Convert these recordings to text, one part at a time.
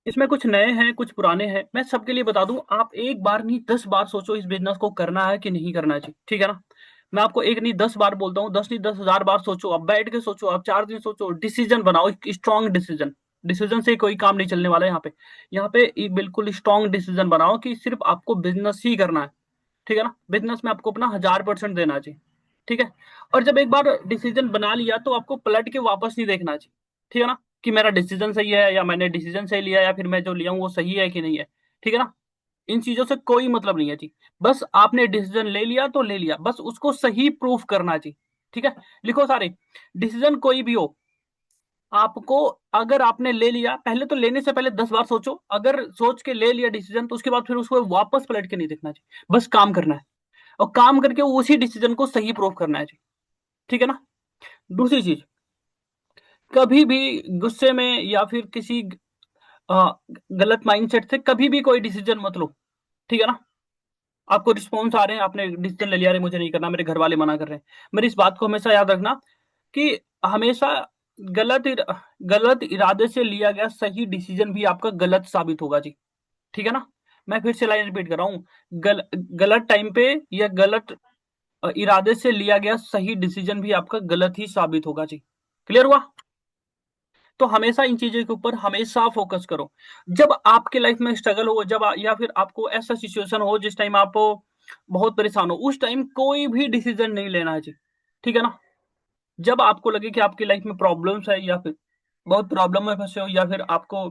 इसमें कुछ नए हैं, कुछ पुराने हैं। मैं सबके लिए बता दूं, आप एक बार नहीं 10 बार सोचो इस बिजनेस को करना है कि नहीं करना चाहिए, ठीक है ना। मैं आपको एक नहीं 10 बार बोलता हूँ, 10 नहीं 10,000 बार सोचो, आप बैठ के सोचो, आप 4 दिन सोचो, डिसीजन बनाओ, एक स्ट्रांग डिसीजन। डिसीजन से कोई काम नहीं चलने वाला है यहाँ पे। यहाँ पे एक बिल्कुल स्ट्रांग डिसीजन बनाओ कि सिर्फ आपको बिजनेस ही करना है, ठीक है ना। बिजनेस में आपको अपना 1000% देना चाहिए, ठीक है। और जब एक बार डिसीजन बना लिया तो आपको पलट के वापस नहीं देखना चाहिए, ठीक है ना, कि मेरा डिसीजन सही है या मैंने डिसीजन सही लिया या फिर मैं जो लिया हूँ वो सही है कि नहीं है, ठीक है ना। इन चीजों से कोई मतलब नहीं है जी। बस आपने डिसीजन ले लिया तो ले लिया, बस उसको सही प्रूफ करना चाहिए, ठीक है। लिखो सारे, डिसीजन कोई भी हो आपको, अगर आपने ले लिया, पहले तो लेने से पहले 10 बार सोचो, अगर सोच के ले लिया डिसीजन तो उसके बाद फिर उसको वापस पलट के नहीं देखना चाहिए, बस काम करना है और काम करके उसी डिसीजन को सही प्रूव करना है जी, ठीक है ना। दूसरी चीज, कभी भी गुस्से में या फिर किसी गलत माइंडसेट से कभी भी कोई डिसीजन मत लो, ठीक है ना। आपको रिस्पॉन्स आ रहे हैं, आपने डिसीजन ले लिया, अरे मुझे नहीं करना, मेरे घर वाले मना कर रहे हैं, मेरी इस बात को हमेशा याद रखना कि हमेशा गलत गलत इरादे से लिया गया सही डिसीजन भी आपका गलत साबित होगा जी, ठीक है ना। मैं फिर से लाइन रिपीट कर रहा हूँ, गलत टाइम पे या गलत इरादे से लिया गया सही डिसीजन भी आपका गलत ही साबित होगा जी। क्लियर हुआ। तो हमेशा इन चीजों के ऊपर हमेशा फोकस करो। जब आपके लाइफ में स्ट्रगल हो, जब या फिर आपको ऐसा सिचुएशन हो जिस टाइम आप बहुत परेशान हो, उस टाइम कोई भी डिसीजन नहीं लेना है जी, ठीक है ना। जब आपको लगे कि आपकी लाइफ में प्रॉब्लम्स है या फिर बहुत प्रॉब्लम में फंसे हो या फिर आपको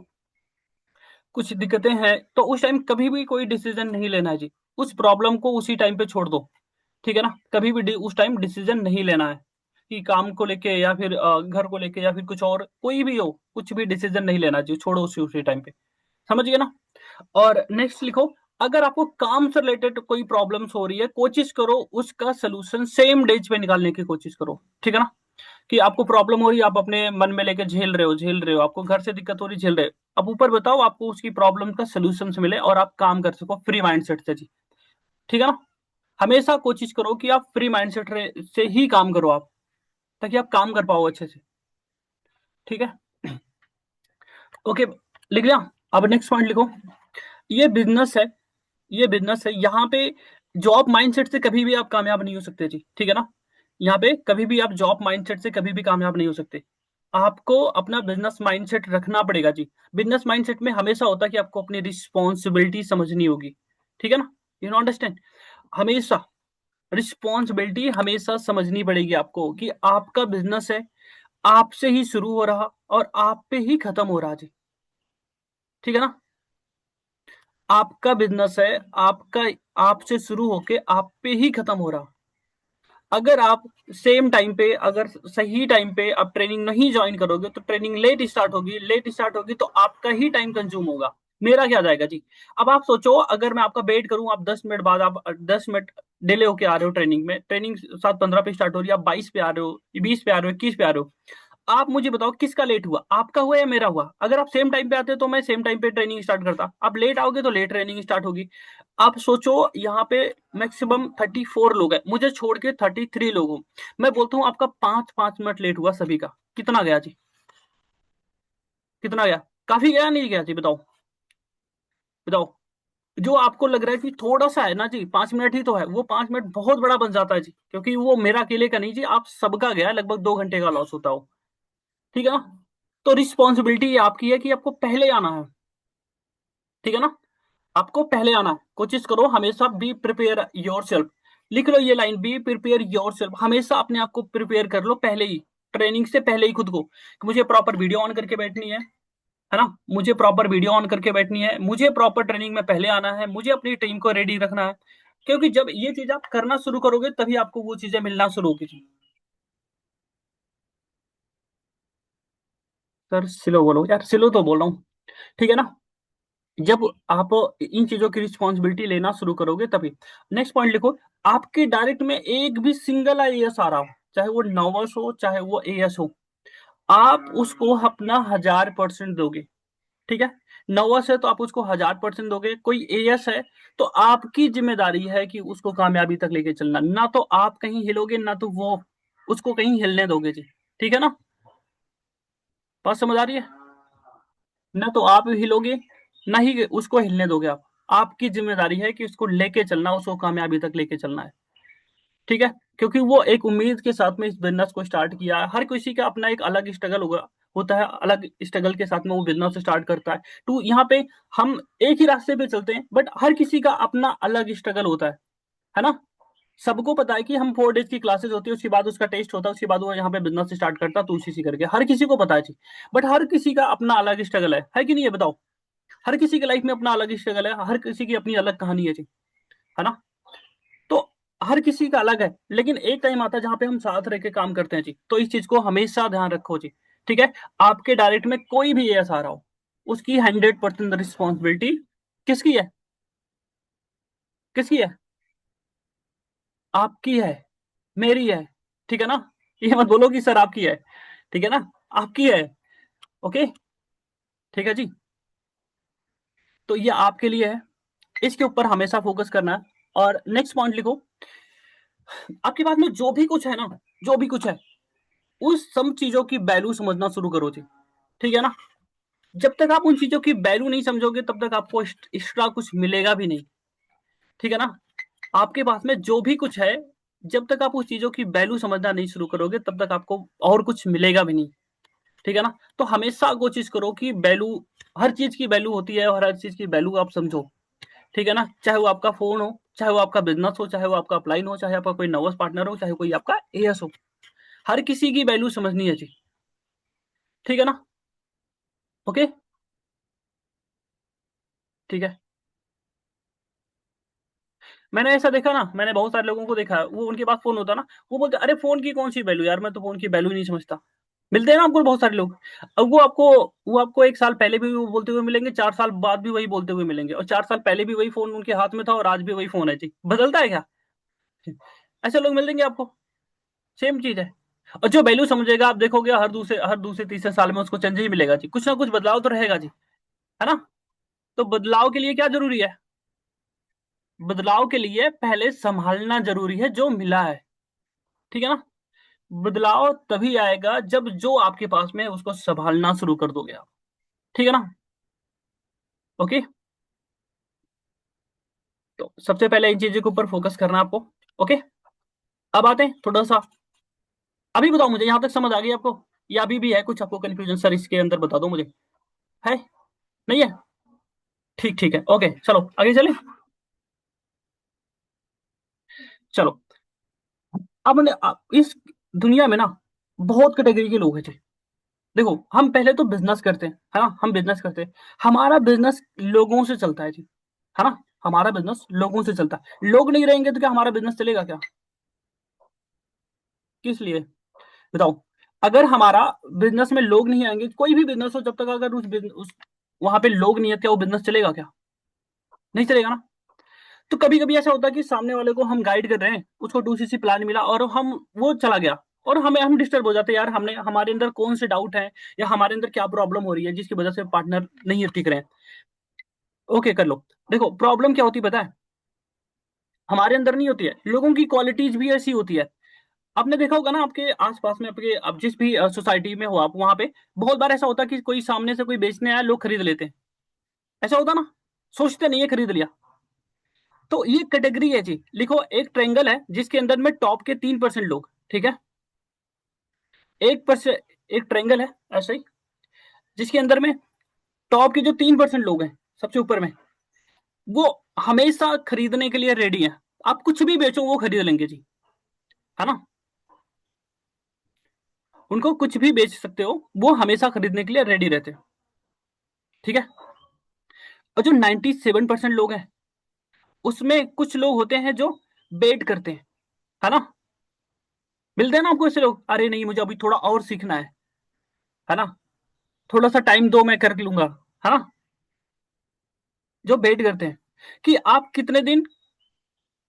कुछ दिक्कतें हैं, तो उस टाइम कभी भी कोई डिसीजन नहीं लेना है जी। उस प्रॉब्लम को उसी टाइम पे छोड़ दो, ठीक है ना। कभी भी उस टाइम डिसीजन नहीं लेना है कि काम को लेके या फिर घर को लेके या फिर कुछ और कोई भी हो, कुछ भी डिसीजन नहीं लेना चाहिए, छोड़ो उसी उसी टाइम पे। समझ गए ना। और नेक्स्ट लिखो, अगर आपको काम से रिलेटेड कोई प्रॉब्लम्स हो रही है, कोशिश करो उसका सोल्यूशन सेम डेज पे निकालने की कोशिश करो, ठीक है ना। कि आपको प्रॉब्लम हो रही है, आप अपने मन में लेके झेल रहे हो, आपको घर से दिक्कत हो रही, झेल रहे हो, अब ऊपर बताओ आपको उसकी प्रॉब्लम का सोल्यूशन मिले और आप काम कर सको फ्री माइंडसेट से जी, ठीक है ना। हमेशा कोशिश करो कि आप फ्री माइंडसेट से ही काम करो आप, ताकि आप काम कर पाओ अच्छे से, ठीक है। ओके, लिख लिया। अब नेक्स्ट पॉइंट लिखो, ये बिजनेस है, ये बिजनेस है, यहाँ पे जॉब माइंडसेट से कभी भी आप कामयाब नहीं हो सकते जी, ठीक है ना। यहाँ पे कभी भी आप जॉब माइंडसेट से कभी भी कामयाब नहीं हो सकते। आपको अपना बिजनेस माइंडसेट रखना पड़ेगा जी। बिजनेस माइंडसेट में हमेशा होता है कि आपको अपनी रिस्पॉन्सिबिलिटी समझनी होगी, ठीक है ना। You know understand. हमेशा रिस्पॉन्सिबिलिटी हमेशा समझनी पड़ेगी आपको कि आपका बिजनेस है, आपसे ही शुरू हो रहा और आप पे ही खत्म हो रहा जी, ठीक है ना। आपका बिजनेस है, आपका, आपसे शुरू होके आप पे ही खत्म हो रहा। अगर आप सेम टाइम पे, अगर सही टाइम पे आप ट्रेनिंग नहीं ज्वाइन करोगे तो ट्रेनिंग लेट स्टार्ट होगी तो आपका ही टाइम कंज्यूम होगा, मेरा क्या जाएगा जी। अब आप सोचो, अगर मैं आपका वेट करूं, आप 10 मिनट बाद, आप 10 मिनट डिले होके आ रहे हो ट्रेनिंग में, ट्रेनिंग 7:15 पे स्टार्ट हो रही है, आप 22 पे आ रहे हो, 20 पे आ रहे हो, 21 पे आ रहे हो, आप मुझे बताओ किसका लेट हुआ, आपका हुआ या मेरा हुआ। अगर आप सेम टाइम पे आते तो मैं सेम टाइम पे ट्रेनिंग स्टार्ट करता, आप लेट आओगे तो लेट ट्रेनिंग स्टार्ट होगी। आप सोचो, यहाँ पे मैक्सिमम 34 लोग हैं, मुझे छोड़ के 33 लोग हो, मैं बोलता हूँ आपका 5-5 मिनट लेट हुआ सभी का, कितना गया जी, कितना गया, काफी गया नहीं गया जी, बताओ बताओ। जो आपको लग रहा है कि थोड़ा सा है ना जी, 5 मिनट ही तो है, वो 5 मिनट बहुत बड़ा बन जाता है जी, क्योंकि वो मेरा अकेले का नहीं जी, आप सबका गया, लगभग 2 घंटे का लॉस होता हो, ठीक है ना। तो रिस्पॉन्सिबिलिटी आपकी है कि आपको पहले आना है, ठीक है ना। आपको पहले आना है, कोशिश करो हमेशा बी प्रिपेयर योर सेल्फ। लिख लो ये line, be prepare your self, हमेशा अपने आप को प्रिपेयर कर लो पहले ही, ट्रेनिंग से पहले ही खुद को, कि मुझे प्रॉपर वीडियो ऑन करके बैठनी है ना, मुझे प्रॉपर वीडियो ऑन करके बैठनी है, मुझे प्रॉपर ट्रेनिंग में पहले आना है, मुझे अपनी टीम को रेडी रखना है। क्योंकि जब ये चीज आप करना शुरू करोगे तभी आपको वो चीजें मिलना शुरू होगी। सर स्लो बोलो यार, स्लो तो बोल रहा हूँ, ठीक है ना। जब आप इन चीजों की रिस्पॉन्सिबिलिटी लेना शुरू करोगे तभी। नेक्स्ट पॉइंट लिखो, आपके डायरेक्ट में एक भी सिंगल आईएएस आ रहा हो, चाहे वो नर्वस हो चाहे वो एएस हो, आप उसको अपना 1000% दोगे, ठीक है। नर्वस है तो आप उसको 1000% दोगे, कोई एएस है तो आपकी जिम्मेदारी है कि उसको कामयाबी तक लेके चलना, ना तो आप कहीं हिलोगे ना तो वो उसको कहीं हिलने दोगे जी, ठीक है ना। बात समझ आ रही है। ना तो आप हिलोगे, ना ही उसको हिलने दोगे आप। आपकी जिम्मेदारी है कि उसको लेके चलना, उसको कामयाबी तक लेके चलना है। ठीक है? क्योंकि वो एक उम्मीद के साथ में इस बिजनेस को स्टार्ट किया है। हर किसी का अपना एक अलग स्ट्रगल होता है, अलग स्ट्रगल के साथ में वो बिजनेस स्टार्ट करता है। तो यहाँ पे हम एक ही रास्ते पे चलते हैं, बट हर किसी का अपना अलग स्ट्रगल होता है ना? सबको पता है कि हम 4 डेज की क्लासेस होती है, उसके बाद उसका टेस्ट होता है, उसके बाद वो यहाँ पे बिजनेस स्टार्ट करता है, तो उसी करके हर किसी को पता है जी। बट हर किसी का अपना अलग स्ट्रगल है कि नहीं, ये बताओ? हर किसी की लाइफ में अपना अलग स्ट्रगल है, हर किसी की अपनी अलग कहानी है जी, है ना? तो हर किसी का अलग है, लेकिन एक टाइम आता है जहां पे हम साथ रह के काम करते हैं जी। तो इस चीज को हमेशा ध्यान रखो जी। ठीक है? आपके डायरेक्ट में कोई भी एएस आ रहा हो, उसकी 100% रिस्पॉन्सिबिलिटी किसकी है? किसकी है? आपकी है, मेरी है। ठीक है ना? ये मत बोलो कि सर आपकी है। ठीक है ना? आपकी है। ओके? ठीक है जी। तो ये आपके लिए है, इसके ऊपर हमेशा फोकस करना है। और नेक्स्ट पॉइंट लिखो, आपके पास में जो भी कुछ है ना, जो भी कुछ है, उस सब चीजों की वैल्यू समझना शुरू करो जी। ठीक है ना? जब तक आप उन चीजों की वैल्यू नहीं समझोगे, तब तक आपको एक्स्ट्रा कुछ मिलेगा भी नहीं। ठीक है ना? आपके पास में जो भी कुछ है, जब तक आप उस चीजों की वैल्यू समझना नहीं शुरू करोगे, तब तक आपको और कुछ मिलेगा भी नहीं। ठीक है ना? तो हमेशा कोशिश करो कि वैल्यू, हर चीज की वैल्यू होती है, और हर चीज की वैल्यू आप समझो। ठीक है ना? चाहे वो आपका फोन हो, चाहे वो आपका बिजनेस हो, चाहे वो आपका अपलाइन हो, चाहे आपका कोई नर्वस पार्टनर हो, चाहे कोई आपका एएस हो, हर किसी की वैल्यू समझनी है जी। ठीक है ना? ओके? ठीक है। मैंने ऐसा देखा ना, मैंने बहुत सारे लोगों को देखा, वो उनके पास फोन होता ना, वो बोलते अरे फोन की कौन सी वैल्यू यार, मैं तो फोन की वैल्यू नहीं समझता। मिलते हैं ना आपको बहुत सारे लोग। अब वो आपको 1 साल पहले भी वो बोलते हुए मिलेंगे, 4 साल बाद भी वही बोलते हुए मिलेंगे, और 4 साल पहले भी वही फोन उनके हाथ में था, और आज भी वही फोन है जी। बदलता है क्या? ऐसे लोग मिल देंगे आपको। सेम चीज है। और जो वैल्यू समझेगा, आप देखोगे हर दूसरे तीसरे साल में उसको चेंज ही मिलेगा जी, कुछ ना कुछ बदलाव तो रहेगा जी। है ना? तो बदलाव के लिए क्या जरूरी है? बदलाव के लिए पहले संभालना जरूरी है जो मिला है। ठीक है ना? बदलाव तभी आएगा जब जो आपके पास में है, उसको संभालना शुरू कर दोगे आप। ठीक है ना? ओके? तो सबसे पहले इन चीजों के ऊपर फोकस करना है आपको। ओके? अब आते हैं थोड़ा सा, अभी बताओ मुझे, यहां तक समझ आ गई आपको, या अभी भी है कुछ आपको कंफ्यूजन? सर इसके अंदर बता दो मुझे। है? नहीं है? ठीक, ठीक है, ओके, चलो आगे चले। चलो, अब इस दुनिया में ना बहुत कैटेगरी के लोग हैं जी। देखो, हम पहले तो बिजनेस करते हैं, है ना? हम बिजनेस करते हैं, हमारा बिजनेस लोगों से चलता है जी। है ना? हमारा बिजनेस लोगों से चलता है। लोग नहीं रहेंगे तो क्या हमारा बिजनेस चलेगा क्या? किस लिए? बताओ। अगर हमारा बिजनेस में लोग नहीं आएंगे, कोई भी बिजनेस हो, जब तक अगर उस वहां पे लोग नहीं है, क्या वो बिजनेस चलेगा क्या? नहीं चलेगा ना। तो कभी कभी ऐसा होता है कि सामने वाले को हम गाइड कर रहे हैं, उसको 2cc प्लान मिला और हम वो चला गया, और हम डिस्टर्ब हो जाते हैं, यार हमने हमारे अंदर कौन से डाउट है, या हमारे अंदर क्या प्रॉब्लम हो रही है जिसकी वजह से पार्टनर नहीं टिक रहे हैं। ओके, कर लो। देखो, प्रॉब्लम क्या होती है पता है? हमारे अंदर नहीं होती है, लोगों की क्वालिटीज भी ऐसी होती है। आपने देखा होगा ना, आपके आसपास में, आपके अब जिस भी सोसाइटी में हो आप, वहां पे बहुत बार ऐसा होता है कि कोई सामने से कोई बेचने आया, लोग खरीद लेते हैं। ऐसा होता ना? सोचते नहीं है, खरीद लिया। तो ये कैटेगरी है जी। लिखो, एक ट्रायंगल है जिसके अंदर में टॉप के 3% लोग, ठीक है? 1%, एक ट्रायंगल है ऐसे ही, जिसके अंदर में टॉप के जो 3% लोग हैं, सबसे ऊपर में, वो हमेशा खरीदने के लिए रेडी है। आप कुछ भी बेचो, वो खरीद लेंगे जी। है ना? उनको कुछ भी बेच सकते हो, वो हमेशा खरीदने के लिए रेडी रहते हैं। ठीक है? और जो 97% लोग हैं, उसमें कुछ लोग होते हैं जो वेट करते हैं। है ना? मिलते हैं ना आपको ऐसे लोग, अरे नहीं मुझे अभी थोड़ा और सीखना है ना? थोड़ा सा टाइम दो, मैं कर लूंगा। है ना? जो वेट करते हैं कि आप कितने दिन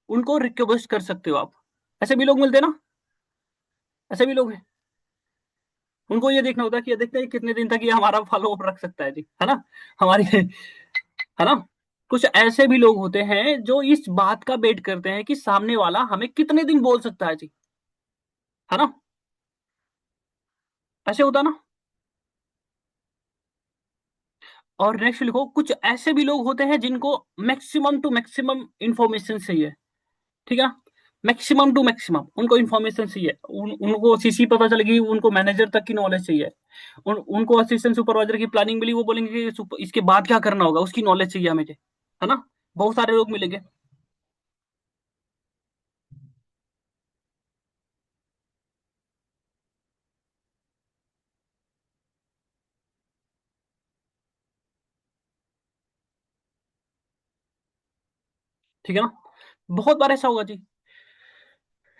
उनको रिक्वेस्ट कर सकते हो आप। ऐसे भी लोग मिलते हैं ना? ऐसे भी लोग हैं। उनको ये देखना होता है कि ये देखते हैं कितने दिन तक ये हमारा फॉलो अप रख सकता है जी। है ना? हमारी है ना? कुछ ऐसे भी लोग होते हैं जो इस बात का वेट करते हैं कि सामने वाला हमें कितने दिन बोल सकता है जी। है ना? ऐसे होता ना? और नेक्स्ट लिखो, कुछ ऐसे भी लोग होते हैं जिनको मैक्सिमम टू मैक्सिमम इंफॉर्मेशन चाहिए, ठीक है। मैक्सिमम टू मैक्सिमम उनको इन्फॉर्मेशन चाहिए, उनको सीसी पता चलेगी, उनको मैनेजर तक की नॉलेज चाहिए, उनको असिस्टेंट सुपरवाइजर की प्लानिंग मिली, वो बोलेंगे कि इसके बाद क्या करना होगा उसकी नॉलेज चाहिए हमें, है ना। बहुत सारे लोग मिलेंगे। ठीक है ना। बहुत बार ऐसा होगा जी।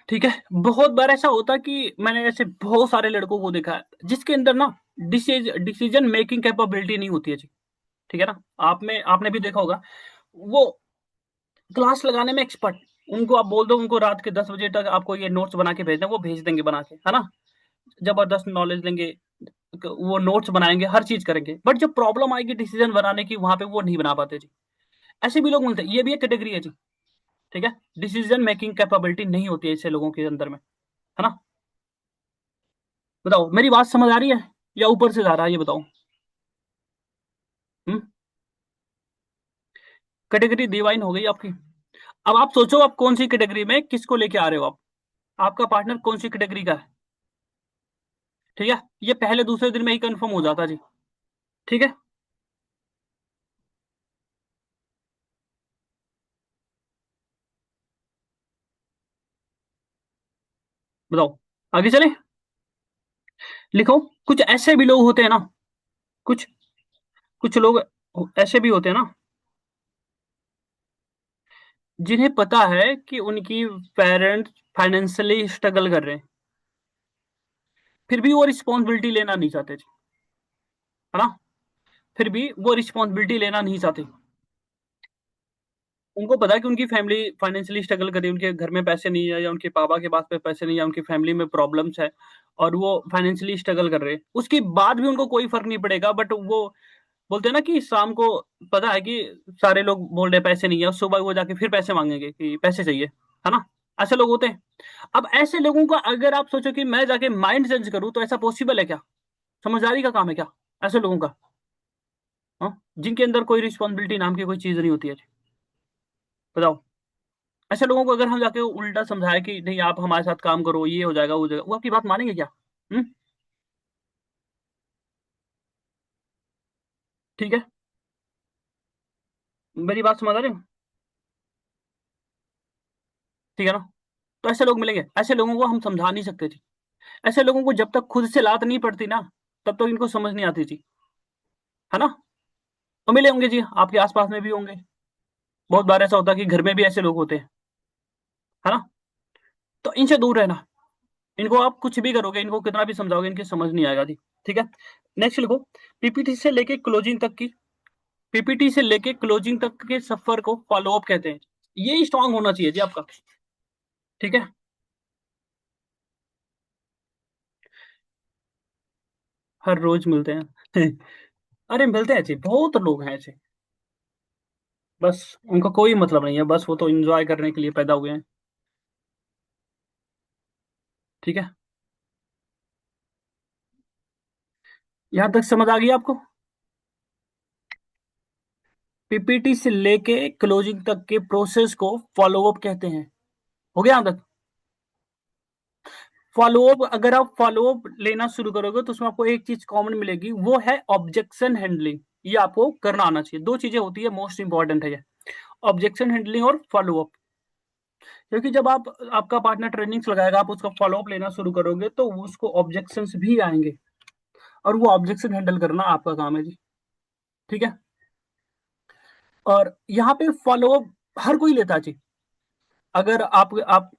ठीक है। बहुत बार ऐसा होता है कि मैंने ऐसे बहुत सारे लड़कों को देखा है जिसके अंदर ना डिसीजन मेकिंग कैपेबिलिटी नहीं होती है जी। ठीक है ना। आप में आपने भी देखा होगा, वो क्लास लगाने में एक्सपर्ट, उनको आप बोल दो उनको रात के 10 बजे तक आपको ये नोट्स बना के भेज दें, वो भेज देंगे बना के, है ना। जबरदस्त नॉलेज लेंगे, वो नोट्स बनाएंगे, हर चीज करेंगे, बट जब प्रॉब्लम आएगी डिसीजन बनाने की, वहां पे वो नहीं बना पाते जी। ऐसे भी लोग मिलते हैं, ये भी एक कैटेगरी है जी। ठीक है। डिसीजन मेकिंग कैपेबिलिटी नहीं होती है ऐसे लोगों के अंदर में, है ना। बताओ मेरी बात समझ आ रही है या ऊपर से जा रहा है, ये बताओ। हम्म। कैटेगरी डिवाइन हो गई आपकी। अब आप सोचो, आप कौन सी कैटेगरी में किसको लेके आ रहे हो आप, आपका पार्टनर कौन सी कैटेगरी का है। ठीक है। ये पहले दूसरे दिन में ही कंफर्म हो जाता जी। ठीक है। बताओ आगे चले। लिखो, कुछ ऐसे भी लोग होते हैं ना, कुछ कुछ लोग ऐसे भी होते हैं ना, जिन्हें पता है कि उनकी पेरेंट्स फाइनेंशियली स्ट्रगल कर रहे हैं, फिर भी वो रिस्पॉन्सिबिलिटी लेना नहीं चाहते जी, है ना। फिर भी वो रिस्पॉन्सिबिलिटी लेना नहीं चाहते। उनको पता है कि उनकी फैमिली फाइनेंशियली स्ट्रगल कर रही है, उनके घर में पैसे नहीं है, या उनके पापा के पास पे पैसे नहीं है, उनकी फैमिली में प्रॉब्लम्स है, और वो फाइनेंशियली स्ट्रगल कर रहे हैं, उसके बाद भी उनको कोई फर्क नहीं पड़ेगा, बट वो बोलते हैं ना कि शाम को पता है कि सारे लोग बोल रहे पैसे नहीं है, सुबह वो जाके फिर पैसे मांगेंगे कि पैसे चाहिए, है ना। ऐसे लोग होते हैं। अब ऐसे लोगों का अगर आप सोचो कि मैं जाके माइंड चेंज करूं, तो ऐसा पॉसिबल है क्या? समझदारी का काम है क्या ऐसे लोगों का? हाँ, जिनके अंदर कोई रिस्पॉन्सिबिलिटी नाम की कोई चीज नहीं होती है। बताओ, ऐसे लोगों को अगर हम जाके उल्टा समझाए कि नहीं आप हमारे साथ काम करो, ये हो जाएगा वो हो जाएगा, वो आपकी बात मानेंगे क्या? हम्म। ठीक है। मेरी बात समझ आ रही है? ठीक है ना। तो ऐसे लोग मिलेंगे, ऐसे लोगों को हम समझा नहीं सकते जी। ऐसे लोगों को जब तक खुद से लात नहीं पड़ती ना, तब तक इनको समझ नहीं आती जी, है ना। तो मिले होंगे जी, आपके आसपास में भी होंगे। बहुत बार ऐसा होता है कि घर में भी ऐसे लोग होते हैं, है ना। तो इनसे दूर रहना। इनको आप कुछ भी करोगे, इनको कितना भी समझाओगे, इनकी समझ नहीं आएगा जी। ठीक है। नेक्स्ट लिखो, पीपीटी से लेके क्लोजिंग तक की, पीपीटी से लेके क्लोजिंग तक के सफर को फॉलो अप कहते हैं। ये स्ट्रांग होना चाहिए जी आपका। ठीक है। हर रोज मिलते हैं। अरे मिलते हैं जी, बहुत लोग हैं ऐसे। बस उनका कोई मतलब नहीं है, बस वो तो एंजॉय करने के लिए पैदा हुए हैं। ठीक है। यहां तक समझ आ गई आपको? पीपीटी से लेके क्लोजिंग तक के प्रोसेस को फॉलो अप कहते हैं। हो गया यहां तक? फॉलो अप, अगर आप फॉलो अप लेना शुरू करोगे तो उसमें आपको एक चीज कॉमन मिलेगी, वो है ऑब्जेक्शन हैंडलिंग। ये आपको करना आना चाहिए। दो चीजें होती है, मोस्ट इंपॉर्टेंट है ये, ऑब्जेक्शन हैंडलिंग और फॉलो अप। क्योंकि जब आप आपका पार्टनर ट्रेनिंग्स लगाएगा, आप उसका फॉलो अप लेना शुरू करोगे, तो उसको ऑब्जेक्शंस भी आएंगे, और वो ऑब्जेक्शन हैंडल करना आपका काम है जी। ठीक है। और यहाँ पे फॉलो अप हर कोई लेता है जी। अगर आप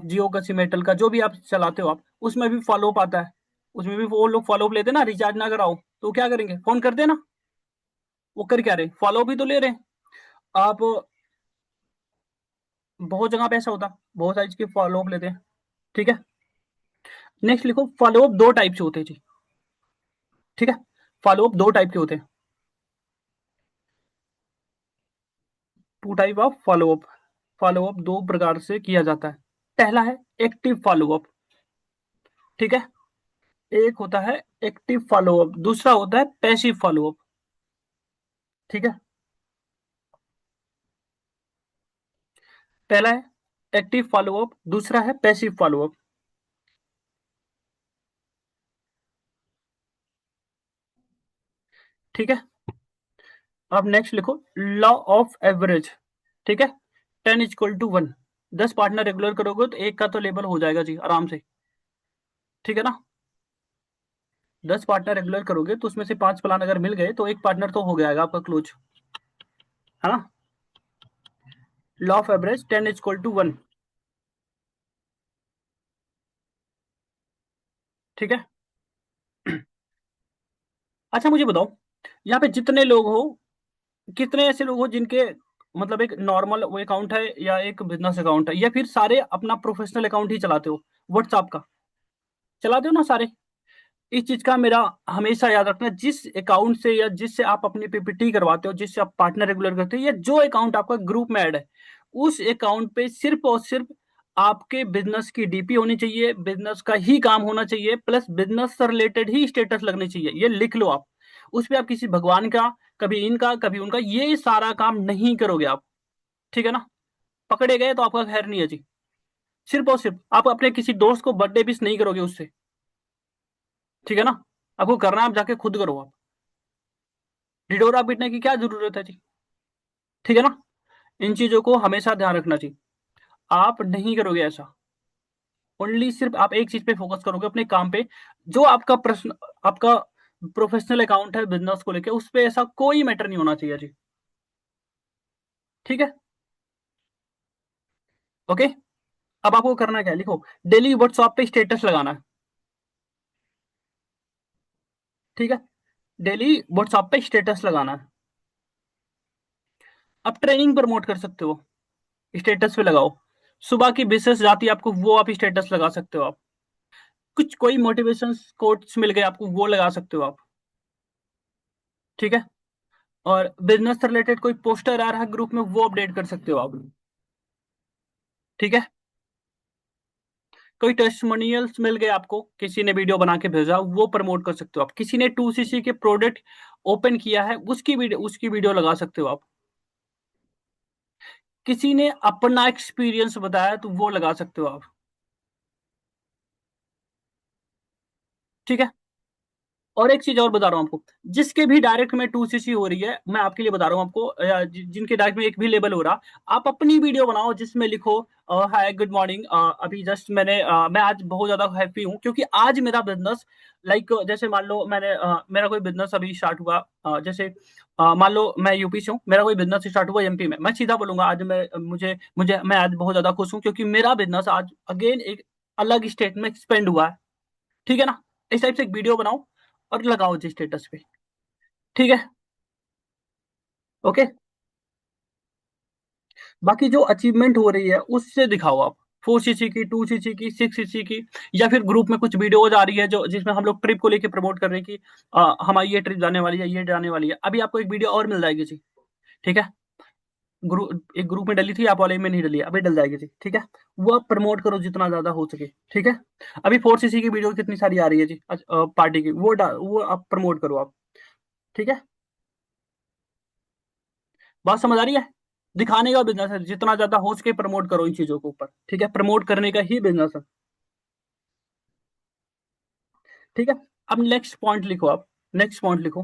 जियो का सिमेटल का जो भी आप चलाते हो, आप उसमें भी फॉलो अप आता है। उसमें भी वो लोग फॉलो अप लेते हैं ना, रिचार्ज ना कराओ तो क्या करेंगे, फोन करते हैं ना। वो कर क्या रहे, फॉलो अप ही तो ले रहे हैं। आप बहुत जगह पे ऐसा होता है, बहुत सारी चीज फॉलो अप लेते हैं। ठीक है। नेक्स्ट लिखो, फॉलो अप दो टाइप से होते हैं जी। ठीक है। फॉलो अप दो टाइप के होते हैं। Two type of follow up. Follow up दो प्रकार से किया जाता है। पहला है एक्टिव फॉलो अप। ठीक है। एक होता है एक्टिव फॉलो अप, दूसरा होता है पैसिव फॉलो अप। ठीक है। पहला है एक्टिव फॉलोअप, दूसरा है पैसिव फॉलोअप। ठीक है। अब नेक्स्ट लिखो लॉ ऑफ एवरेज। ठीक है। 10 = 1। 10 पार्टनर रेगुलर करोगे तो एक का तो लेबल हो जाएगा जी आराम से। ठीक है ना। 10 पार्टनर रेगुलर करोगे तो उसमें से 5 प्लान अगर मिल गए तो एक पार्टनर तो हो जाएगा आपका क्लोज, है ना। Law of average 10 = 1। ठीक है। अच्छा मुझे बताओ, यहाँ पे जितने लोग हो, कितने ऐसे लोग हो जिनके मतलब एक नॉर्मल वो अकाउंट है या एक बिजनेस अकाउंट है, या फिर सारे अपना प्रोफेशनल अकाउंट ही चलाते हो, व्हाट्सएप का चलाते हो ना सारे। इस चीज का मेरा हमेशा याद रखना, जिस अकाउंट से या जिससे आप अपनी पीपीटी करवाते हो, जिससे आप पार्टनर रेगुलर करते हो, या जो अकाउंट आपका ग्रुप में ऐड है, उस अकाउंट पे सिर्फ और सिर्फ आपके बिजनेस की डीपी होनी चाहिए, बिजनेस का ही काम होना चाहिए, प्लस बिजनेस से रिलेटेड ही स्टेटस लगनी चाहिए। ये लिख लो आप। उस पे आप किसी भगवान का, कभी इनका कभी उनका, ये सारा काम नहीं करोगे आप। ठीक है ना। पकड़े गए तो आपका खैर नहीं है जी। सिर्फ और सिर्फ आप अपने किसी दोस्त को बर्थडे विश नहीं करोगे उससे। ठीक है ना। आपको करना है, आप जाके खुद करो आप। ढिढोरा पीटने की क्या जरूरत है जी। ठीक है ना। इन चीजों को हमेशा ध्यान रखना चाहिए। आप नहीं करोगे ऐसा। ओनली सिर्फ आप एक चीज पे फोकस करोगे, अपने काम पे। जो आपका प्रश्न, आपका प्रोफेशनल अकाउंट है बिजनेस को लेके, उस पे ऐसा कोई मैटर नहीं होना चाहिए जी। ठीक है। ओके। अब आपको करना क्या है, लिखो डेली व्हाट्सएप पे स्टेटस लगाना है। ठीक है। डेली व्हाट्सएप पे स्टेटस लगाना है। आप ट्रेनिंग प्रमोट कर सकते हो, स्टेटस पे लगाओ। सुबह की विशेष जाती है आपको, वो आप स्टेटस लगा सकते हो आप। कुछ कोई मोटिवेशन कोट्स मिल गए आपको, वो लगा सकते हो आप। ठीक है। और बिजनेस से रिलेटेड कोई पोस्टर आ रहा है ग्रुप में, वो अपडेट कर सकते हो आप। ठीक है। कोई टेस्टिमोनियल्स मिल गए आपको, किसी ने वीडियो बना के भेजा, वो प्रमोट कर सकते हो आप। किसी ने 2cc के प्रोडक्ट ओपन किया है, उसकी वीडियो लगा सकते हो आप। किसी ने अपना एक्सपीरियंस बताया तो वो लगा सकते हो आप। ठीक है। और एक चीज और बता रहा हूँ आपको, जिसके भी डायरेक्ट में 2cc हो रही है, मैं आपके लिए बता रहा हूँ आपको, जिनके डायरेक्ट में एक भी लेबल हो रहा, आप अपनी वीडियो बनाओ जिसमें लिखो हाय गुड मॉर्निंग, अभी जस्ट मैं आज बहुत ज्यादा हैप्पी हूँ क्योंकि आज मेरा बिजनेस, लाइक जैसे मान लो मेरा कोई बिजनेस अभी स्टार्ट हुआ, जैसे मान लो मैं यूपी से हूँ, मेरा कोई बिजनेस स्टार्ट हुआ एमपी में, मैं सीधा बोलूंगा आज मैं मुझे मुझे मैं आज बहुत ज्यादा खुश हूँ क्योंकि मेरा बिजनेस आज अगेन एक अलग स्टेट में एक्सपेंड हुआ है। ठीक है ना। इस टाइप से एक वीडियो बनाओ और लगाओ जी स्टेटस पे। ठीक है। ओके। बाकी जो अचीवमेंट हो रही है उससे दिखाओ आप, 4cc की, 2cc की, 6cc की, या फिर ग्रुप में कुछ वीडियोज आ रही है जो जिसमें हम लोग ट्रिप को लेके प्रमोट कर रहे हैं कि हमारी ये ट्रिप जाने वाली है, ये जाने वाली है। अभी आपको एक वीडियो और मिल जाएगी जी। ठीक है। एक ग्रुप में डली थी, आप वाले में नहीं डली है, अभी डल जाएगी जी। ठीक है। वो आप प्रमोट करो जितना ज्यादा हो सके। ठीक है। अभी 4cc की वीडियो कितनी सारी आ रही है जी, पार्टी की, वो आप प्रमोट करो आप। ठीक है। बात समझ आ रही है। दिखाने का बिजनेस है, जितना ज्यादा हो सके प्रमोट करो इन चीजों के ऊपर। ठीक है। प्रमोट करने का ही बिजनेस है। ठीक है। अब नेक्स्ट पॉइंट लिखो आप। नेक्स्ट पॉइंट लिखो,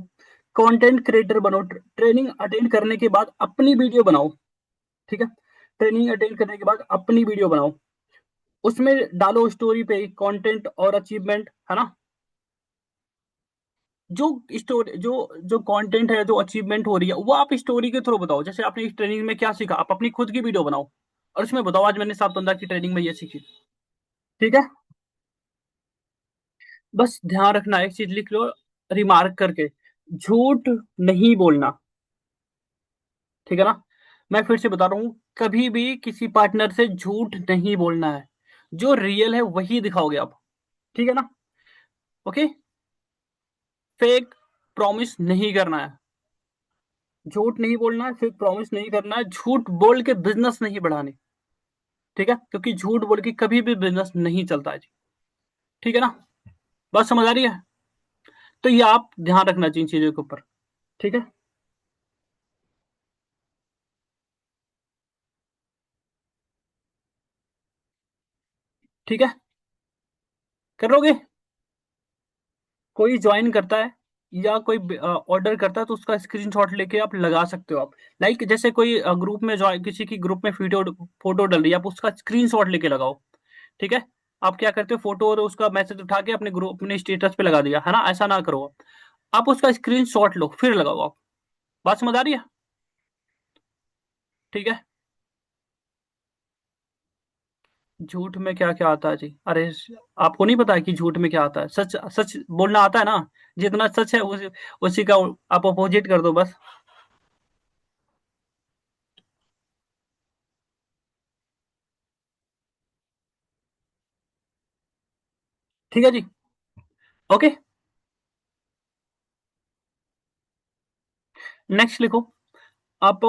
कंटेंट क्रिएटर बनो। ट्रेनिंग अटेंड करने के बाद अपनी वीडियो बनाओ। ठीक है। ट्रेनिंग अटेंड करने के बाद अपनी वीडियो बनाओ, उसमें डालो स्टोरी पे कंटेंट और अचीवमेंट, है ना। जो स्टोरी, जो कंटेंट है, जो अचीवमेंट हो रही है, वो आप स्टोरी के थ्रू बताओ। जैसे आपने इस ट्रेनिंग में क्या सीखा, आप अपनी खुद की वीडियो बनाओ और उसमें बताओ आज मैंने 7 पंद्रह की ट्रेनिंग में ये सीखी। ठीक है। बस ध्यान रखना, एक चीज लिख लो रिमार्क करके, झूठ नहीं बोलना। ठीक है ना। मैं फिर से बता रहा हूं, कभी भी किसी पार्टनर से झूठ नहीं बोलना है। जो रियल है वही दिखाओगे आप। ठीक है ना। ओके। फेक प्रॉमिस नहीं करना है। झूठ नहीं बोलना है, फेक प्रॉमिस नहीं करना है, झूठ बोल के बिजनेस नहीं बढ़ाने। ठीक है। क्योंकि झूठ बोल के कभी भी बिजनेस नहीं चलता है जी। ठीक है ना। बात समझ आ रही है। तो ये आप ध्यान रखना चाहिए इन चीजों के ऊपर। ठीक है। ठीक है, करोगे? कोई ज्वाइन करता है या कोई ऑर्डर करता है तो उसका स्क्रीनशॉट लेके आप लगा सकते हो आप। लाइक जैसे कोई ग्रुप में ज्वाइन, किसी की ग्रुप में वीडियो फोटो डल रही है, आप उसका स्क्रीनशॉट लेके लगाओ। ठीक है, आप क्या करते हो, फोटो और उसका मैसेज उठा के अपने ग्रुप, अपने स्टेटस पे लगा दिया है ना, ऐसा ना करो आप उसका स्क्रीनशॉट लो फिर लगाओ आप। बात समझ आ रही है? ठीक है। झूठ में क्या क्या आता है जी? अरे आपको नहीं पता है कि झूठ में क्या आता है? सच सच बोलना आता है ना। जितना सच है उसी का आप अपोजिट कर दो बस। ठीक है जी। ओके। नेक्स्ट लिखो। आप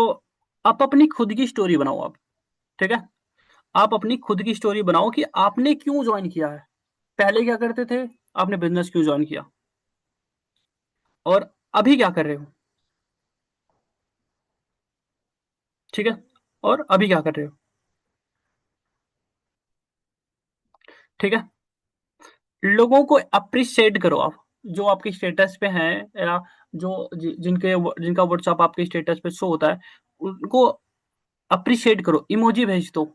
आप अपनी खुद की स्टोरी बनाओ आप। ठीक है, आप अपनी खुद की स्टोरी बनाओ कि आपने क्यों ज्वाइन किया है, पहले क्या करते थे, आपने बिजनेस क्यों ज्वाइन किया, और अभी क्या कर रहे हो। ठीक है, और अभी क्या कर रहे हो। ठीक है, लोगों को अप्रिशिएट करो आप, जो आपके स्टेटस पे हैं, या जो जिनका व्हाट्सएप आपके स्टेटस पे शो होता है, उनको अप्रिशिएट करो, इमोजी भेज दो,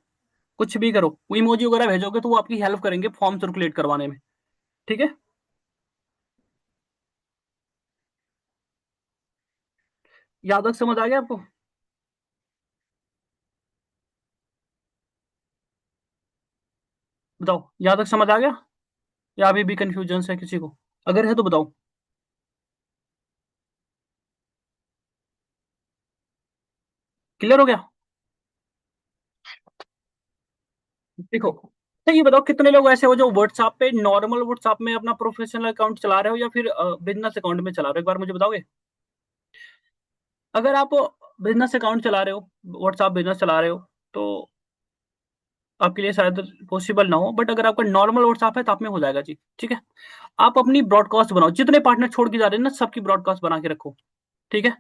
कुछ भी करो, वो इमोजी वगैरह भेजोगे तो वो आपकी हेल्प करेंगे फॉर्म सर्कुलेट करवाने में। ठीक है, यहाँ तक समझ आ गया आपको? बताओ, यहाँ तक समझ आ गया या अभी भी कंफ्यूजन है किसी को? अगर है तो बताओ। क्लियर हो गया? देखो, तो ये बताओ कितने लोग ऐसे हो जो व्हाट्सएप पे, नॉर्मल व्हाट्सएप में अपना प्रोफेशनल अकाउंट चला रहे हो या फिर बिजनेस अकाउंट में चला रहे हो, एक बार मुझे बताओगे? अगर आप बिजनेस अकाउंट चला रहे हो, व्हाट्सएप बिजनेस चला रहे हो, तो आपके लिए शायद पॉसिबल ना हो, बट अगर आपका नॉर्मल व्हाट्सएप है तो आप में हो जाएगा जी। ठीक है, आप अपनी ब्रॉडकास्ट बनाओ, जितने पार्टनर छोड़ के जा रहे हैं ना सबकी ब्रॉडकास्ट बना के रखो। ठीक है,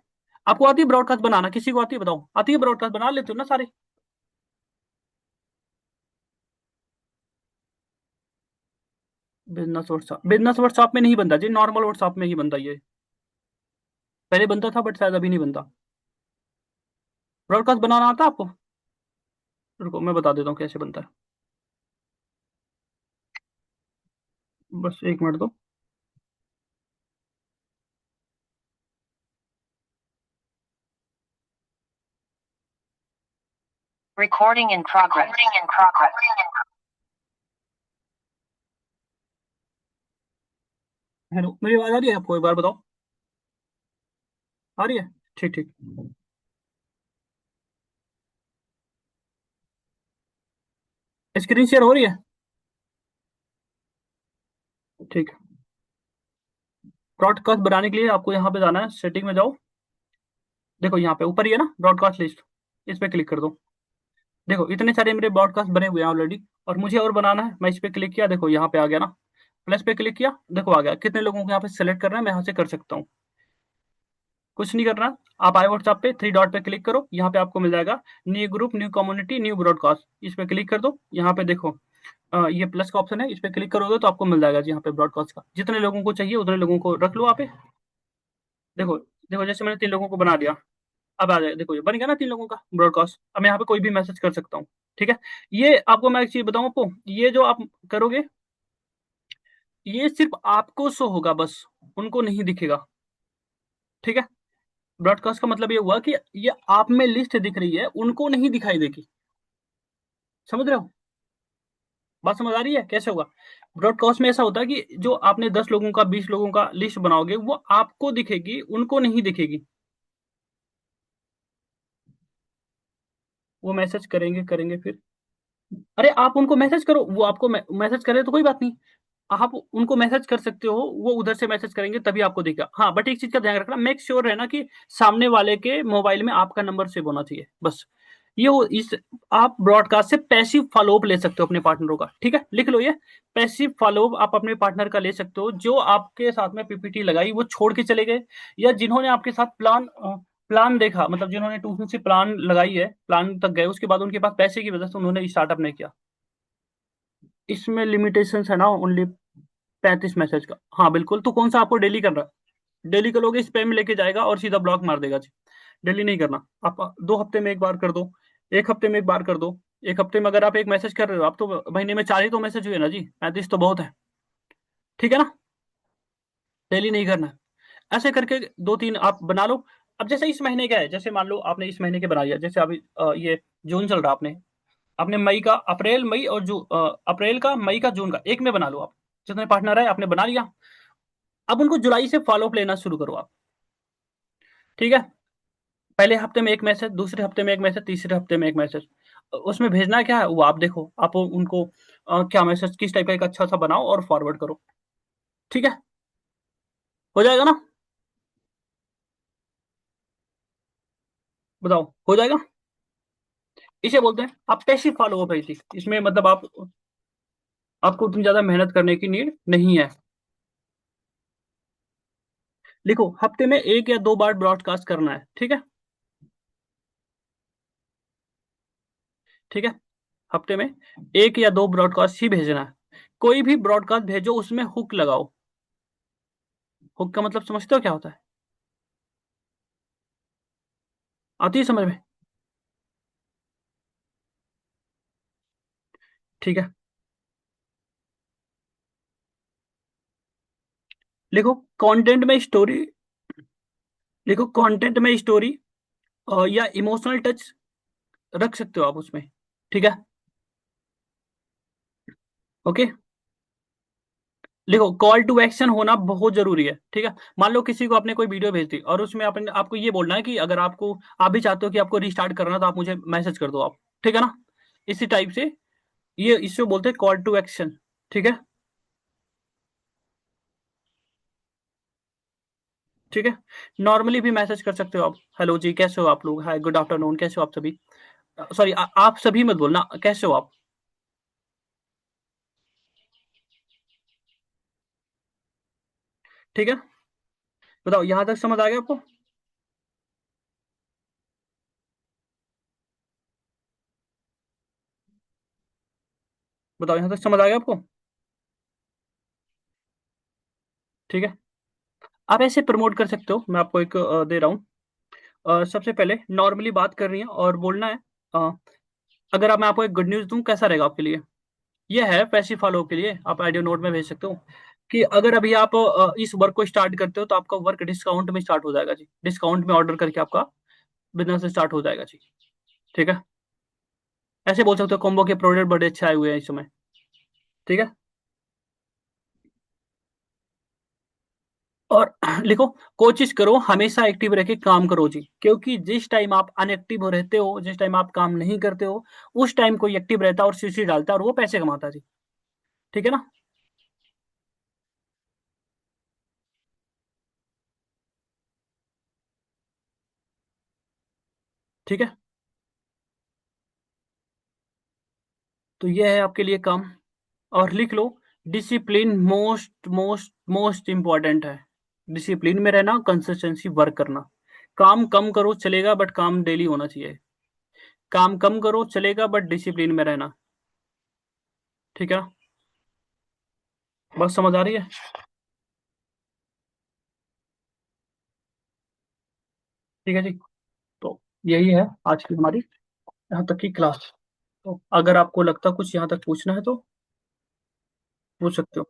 आपको आती है ब्रॉडकास्ट बनाना? किसी को आती है बताओ, आती है ब्रॉडकास्ट बना लेते हो ना सारे? बिजनेस व्हाट्सएप में नहीं बनता जी, नॉर्मल व्हाट्सएप में ही बनता ये। पहले बनता था बट शायद अभी नहीं बनता। ब्रॉडकास्ट बनाना आता है आपको? रुको मैं बता देता हूँ कैसे बनता है। बस एक मिनट दो। Recording in progress. हेलो, मेरी आवाज आ रही है आपको? एक बार बताओ, आ रही है? ठीक ठीक। स्क्रीन शेयर हो रही है? ठीक है, ब्रॉडकास्ट बनाने के लिए आपको यहाँ पे जाना है, सेटिंग में जाओ। देखो यहाँ पे ऊपर ही है ना ब्रॉडकास्ट लिस्ट, इस पे क्लिक कर दो। देखो इतने सारे मेरे ब्रॉडकास्ट बने हुए हैं ऑलरेडी, और मुझे और बनाना है, मैं इस पे क्लिक किया, देखो यहाँ पे आ गया ना, प्लस पे क्लिक किया, देखो आ गया, कितने लोगों को यहाँ पे सेलेक्ट करना है मैं यहाँ से कर सकता हूँ। कुछ नहीं करना, आप आए व्हाट्सएप पे, थ्री डॉट पे क्लिक करो, यहाँ पे आपको मिल जाएगा new group, new community, new broadcast, इस पे क्लिक कर दो। यहाँ पे देखो ये प्लस का ऑप्शन है, इस पे क्लिक करोगे तो आपको मिल जाएगा जी यहाँ पे ब्रॉडकास्ट का, जितने लोगों को चाहिए उतने लोगों को रख लो यहाँ पे। देखो, देखो जैसे मैंने 3 लोगों को बना दिया, अब आ जाए, देखो ये बन गया ना 3 लोगों का ब्रॉडकास्ट, अब मैं यहाँ पे कोई भी मैसेज कर सकता हूँ। ठीक है, ये आपको मैं एक चीज बताऊँ आपको, ये जो आप करोगे, ये सिर्फ आपको शो होगा बस, उनको नहीं दिखेगा। ठीक है, ब्रॉडकास्ट का मतलब ये हुआ कि ये आप में लिस्ट दिख रही है, उनको नहीं दिखाई देगी। समझ रहे हो? बात समझ आ रही है कैसे होगा? ब्रॉडकास्ट में ऐसा होता है कि जो आपने 10 लोगों का, 20 लोगों का लिस्ट बनाओगे, वो आपको दिखेगी, उनको नहीं दिखेगी। वो मैसेज करेंगे करेंगे फिर, अरे आप उनको मैसेज करो, वो आपको मैसेज करे तो कोई बात नहीं, आप उनको मैसेज कर सकते हो, वो उधर से मैसेज करेंगे तभी आपको दिखेगा। हाँ, बट एक चीज का ध्यान रखना, मेक श्योर रहना कि सामने वाले के मोबाइल में आपका नंबर सेव होना चाहिए बस। ये इस आप ब्रॉडकास्ट से पैसिव फॉलोअप ले सकते हो अपने पार्टनरों का। ठीक है, लिख लो ये, पैसिव फॉलोअप आप अपने पार्टनर का ले सकते हो, जो आपके साथ में पीपीटी लगाई वो छोड़ के चले गए, या जिन्होंने आपके साथ प्लान देखा, मतलब जिन्होंने ट्यूशन से प्लान लगाई है, प्लान तक गए, उसके बाद उनके पास पैसे की वजह से उन्होंने स्टार्टअप नहीं किया। इसमें लिमिटेशन है ना, ओनली 35 मैसेज का। हाँ बिल्कुल, तो कौन सा आपको डेली करना है? डेली करोगे स्पैम में लेके जाएगा और सीधा ब्लॉक मार देगा जी। डेली नहीं करना। आप 2 हफ्ते में एक बार कर दो, 1 हफ्ते में एक बार कर दो। 1 हफ्ते में अगर आप एक मैसेज कर रहे हो, आप तो महीने में 4 ही तो मैसेज हुए ना जी, 35 तो बहुत है। ठीक है ना? डेली नहीं करना है। ऐसे करके 2-3 आप बना लो। अब जैसे इस महीने का है, जैसे मान लो आपने इस महीने के बना लिया, जैसे अभी ये जून चल रहा, आपने आपने मई का, अप्रैल मई और अप्रैल का, मई का, जून का, एक में बना लो आप। जितने पार्टनर है आपने बना लिया। अब उनको जुलाई से फॉलो अप लेना शुरू करो आप। ठीक है? पहले हफ्ते में एक मैसेज, दूसरे हफ्ते में एक मैसेज, तीसरे हफ्ते में एक मैसेज। उसमें भेजना क्या है वो आप देखो, आप उनको क्या मैसेज, किस टाइप का एक अच्छा सा बनाओ और फॉरवर्ड करो। ठीक है? हो जाएगा ना? बताओ, हो जाएगा? इसे बोलते हैं आप पैसिव फॉलो अप है जी। इसमें मतलब आप, आपको उतनी ज्यादा मेहनत करने की नीड नहीं है। लिखो, हफ्ते में 1 या 2 बार ब्रॉडकास्ट करना है। ठीक है? ठीक है? हफ्ते में 1 या 2 ब्रॉडकास्ट ही भेजना है। कोई भी ब्रॉडकास्ट भेजो, उसमें हुक लगाओ। हुक का मतलब समझते हो क्या होता है? आती है समझ में? ठीक है, लिखो कंटेंट में स्टोरी, लिखो कंटेंट में स्टोरी या इमोशनल टच रख सकते हो आप उसमें। ठीक है? ओके। लिखो कॉल टू एक्शन होना बहुत जरूरी है। ठीक है? मान लो किसी को आपने कोई वीडियो भेज दी और उसमें आपने, आपको ये बोलना है कि अगर आपको, आप भी चाहते हो कि आपको रीस्टार्ट करना, तो आप मुझे मैसेज कर दो आप। ठीक है ना? इसी टाइप से, ये इससे बोलते हैं कॉल टू एक्शन। ठीक है? ठीक है? नॉर्मली भी मैसेज कर सकते हो आप, हेलो जी कैसे हो आप लोग, हाय गुड आफ्टरनून, कैसे हो आप सभी। सॉरी, आप सभी मत बोलना, कैसे हो आप। ठीक है? बताओ यहां तक समझ आ गया आपको? बताओ यहां तक समझ आ गया आपको? ठीक है? आप ऐसे प्रमोट कर सकते हो, मैं आपको एक दे रहा हूँ। सबसे पहले नॉर्मली बात करनी है और बोलना है। अ, अगर मैं आपको एक गुड न्यूज़ दूं, कैसा रहेगा आपके लिए? ये है पैसिव फॉलो के लिए, आप आइडियो नोट में भेज सकते हो कि अगर अभी आप इस वर्क को स्टार्ट करते हो, तो आपका वर्क डिस्काउंट में स्टार्ट हो जाएगा जी। डिस्काउंट में ऑर्डर करके आपका बिजनेस स्टार्ट हो जाएगा जी। ठीक है? ऐसे बोल सकते हो कॉम्बो के प्रोडक्ट बड़े अच्छे आए हुए हैं इस समय। ठीक है? और लिखो, कोशिश करो हमेशा एक्टिव रह के काम करो जी, क्योंकि जिस टाइम आप अनएक्टिव हो रहते हो, जिस टाइम आप काम नहीं करते हो, उस टाइम कोई एक्टिव रहता है और सीसी डालता है और वो पैसे कमाता है जी। ठीक है ना? ठीक है? तो ये है आपके लिए काम। और लिख लो, discipline most most most important है। डिसिप्लिन में रहना, कंसिस्टेंसी वर्क करना। काम कम करो चलेगा, बट काम डेली होना चाहिए। काम कम करो चलेगा, बट डिसिप्लिन में रहना। ठीक है ना? बस समझ आ रही है? ठीक है जी। तो यही है आज की हमारी यहाँ तक की क्लास। तो अगर आपको लगता कुछ यहाँ तक पूछना है तो पूछ सकते हो।